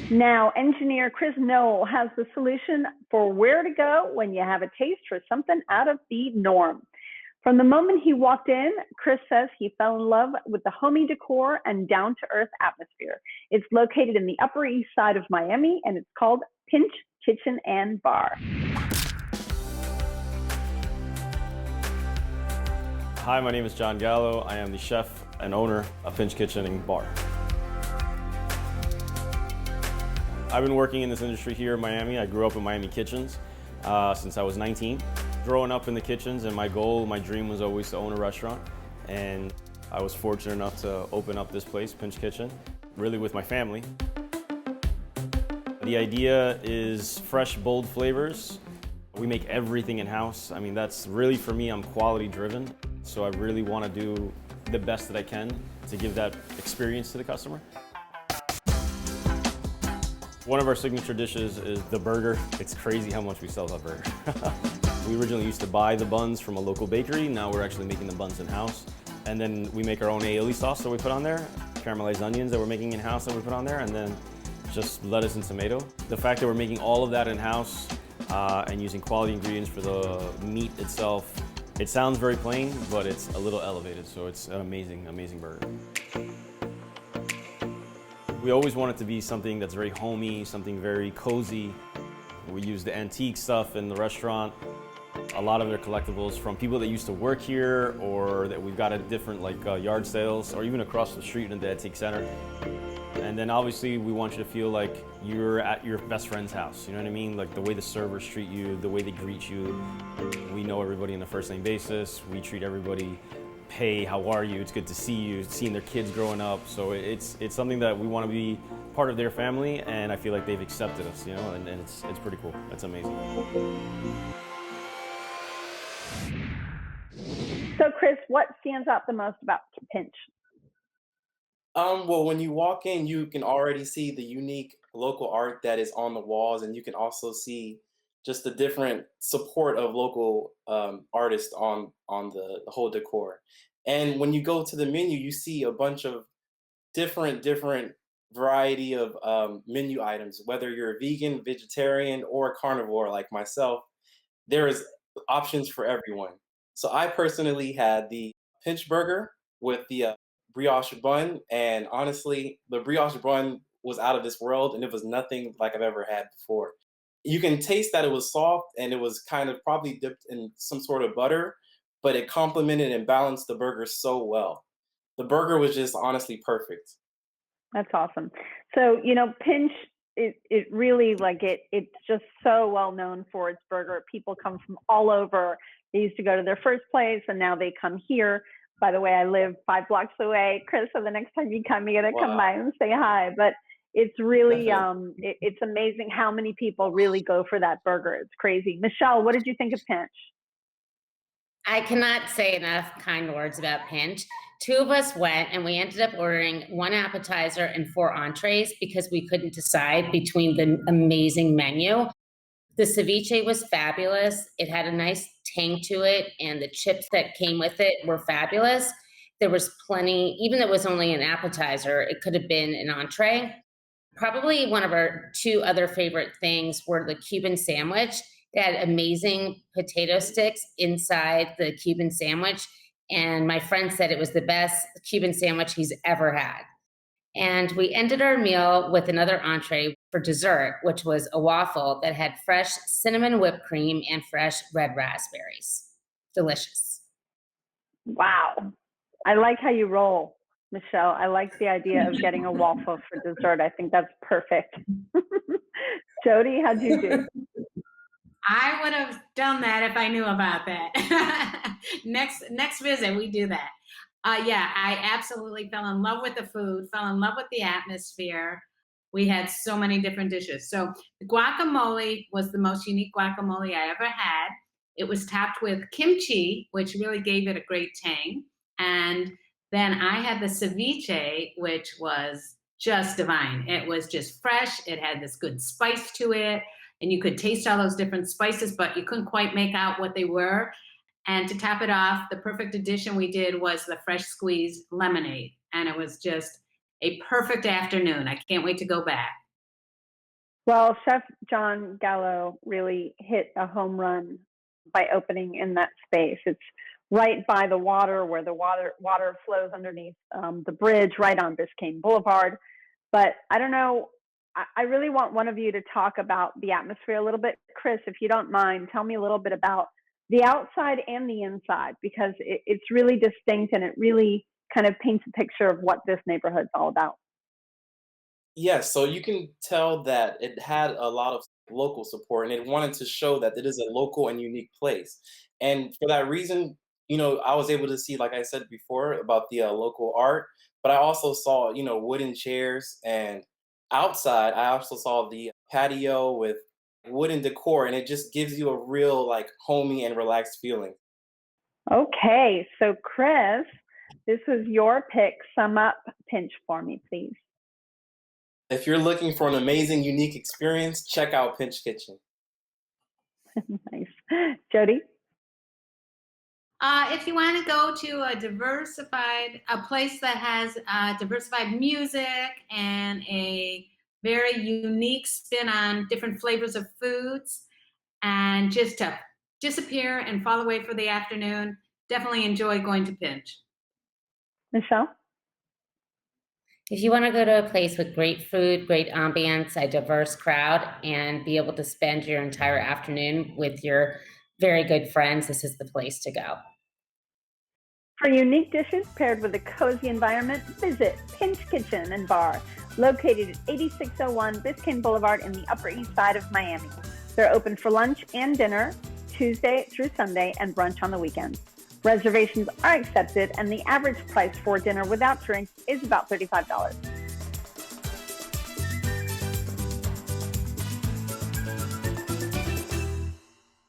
Now, engineer Chris Noel has the solution for where to go when you have a taste for something out of the norm. From the moment he walked in, Chris says he fell in love with the homey decor and down-to-earth atmosphere. It's located in the Upper East Side of Miami, and it's called Pinch Kitchen and Bar. Hi, my name is John Gallo. I am the chef and owner of Pinch Kitchen and Bar. I've been working in this industry here in Miami. I grew up in Miami kitchens since I was 19. Growing up in the kitchens, and my goal, my dream was always to own a restaurant. And I was fortunate enough to open up this place, Pinch Kitchen, really with my family. The idea is fresh, bold flavors. We make everything in-house. I mean, that's really, for me, I'm quality driven. So I really want to do the best that I can to give that experience to the customer. One of our signature dishes is the burger. It's crazy how much we sell that burger. We originally used to buy the buns from a local bakery. Now we're actually making the buns in-house. And then we make our own aioli sauce that we put on there, caramelized onions that we're making in-house that we put on there, and then just lettuce and tomato. The fact that we're making all of that in-house and using quality ingredients for the meat itself, it sounds very plain, but it's a little elevated, so it's an amazing, amazing burger. We always want it to be something that's very homey, something very cozy. We use the antique stuff in the restaurant. A lot of their collectibles from people that used to work here or that we've got at different yard sales or even across the street in the antique center. And then obviously we want you to feel like you're at your best friend's house, you know what I mean? Like the way the servers treat you, the way they greet you. We know everybody on a first name basis. We treat everybody, hey, how are you? It's good to see you, seeing their kids growing up. So it's something that we want to be part of their family, and I feel like they've accepted us, you know, and it's pretty cool. It's amazing. So Chris, what stands out the most about Pinch? Well, when you walk in, you can already see the unique local art that is on the walls, and you can also see just the different support of local artists on the whole decor. And when you go to the menu, you see a bunch of different variety of menu items. Whether you're vegan, vegetarian, or carnivore like myself, there is options for everyone. So I personally had the pinch burger with the brioche bun, and honestly, the brioche bun was out of this world, and it was nothing like I've ever had before. You can taste that it was soft and it was kind of probably dipped in some sort of butter, but it complemented and balanced the burger so well. The burger was just honestly perfect. That's awesome. So, Pinch, it really it's just so well known for its burger. People come from all over. They used to go to their first place and now they come here. By the way, I live 5 blocks away, Chris, so the next time you come, you gotta come by and say hi. But it's really, it's amazing how many people really go for that burger. It's crazy. Michelle, what did you think of Pinch? I cannot say enough kind words about Pinch. 2 of us went and we ended up ordering 1 appetizer and 4 entrees because we couldn't decide between the amazing menu. The ceviche was fabulous. It had a nice tang to it, and the chips that came with it were fabulous. There was plenty, even though it was only an appetizer, it could have been an entree. Probably one of our 2 other favorite things were the Cuban sandwich. They had amazing potato sticks inside the Cuban sandwich, and my friend said it was the best Cuban sandwich he's ever had. And we ended our meal with another entree for dessert, which was a waffle that had fresh cinnamon whipped cream and fresh red raspberries. Delicious. Wow. I like how you roll, Michelle. I like the idea of getting a waffle for dessert. I think that's perfect. Jody, how'd you do? I would have done that if I knew about that. Next visit, we do that. Yeah, I absolutely fell in love with the food, fell in love with the atmosphere. We had so many different dishes. So the guacamole was the most unique guacamole I ever had. It was topped with kimchi, which really gave it a great tang. And then I had the ceviche, which was just divine. It was just fresh. It had this good spice to it. And you could taste all those different spices, but you couldn't quite make out what they were. And to top it off, the perfect addition we did was the fresh squeezed lemonade. And it was just a perfect afternoon. I can't wait to go back. Well, Chef John Gallo really hit a home run by opening in that space. It's right by the water, where the water flows underneath the bridge, right on Biscayne Boulevard. But I don't know. I really want one of you to talk about the atmosphere a little bit. Chris, if you don't mind, tell me a little bit about the outside and the inside, because it's really distinct and it really kind of paints a picture of what this neighborhood's all about. Yes, so you can tell that it had a lot of local support and it wanted to show that it is a local and unique place. And for that reason, I was able to see, like I said before, about the local art, but I also saw, wooden chairs, and outside, I also saw the patio with wooden decor, and it just gives you a real, like, homey and relaxed feeling. Okay, so Chris, this was your pick. Sum up Pinch for me, please. If you're looking for an amazing, unique experience, check out Pinch Kitchen. Nice. Jody? If you want to go to a place that has diversified music and a very unique spin on different flavors of foods, and just to disappear and fall away for the afternoon, definitely enjoy going to Pinch. Michelle? If you want to go to a place with great food, great ambience, a diverse crowd, and be able to spend your entire afternoon with your very good friends, this is the place to go. For unique dishes paired with a cozy environment, visit Pinch Kitchen and Bar, located at 8601 Biscayne Boulevard in the Upper East Side of Miami. They're open for lunch and dinner, Tuesday through Sunday, and brunch on the weekends. Reservations are accepted, and the average price for dinner without drinks is about $35.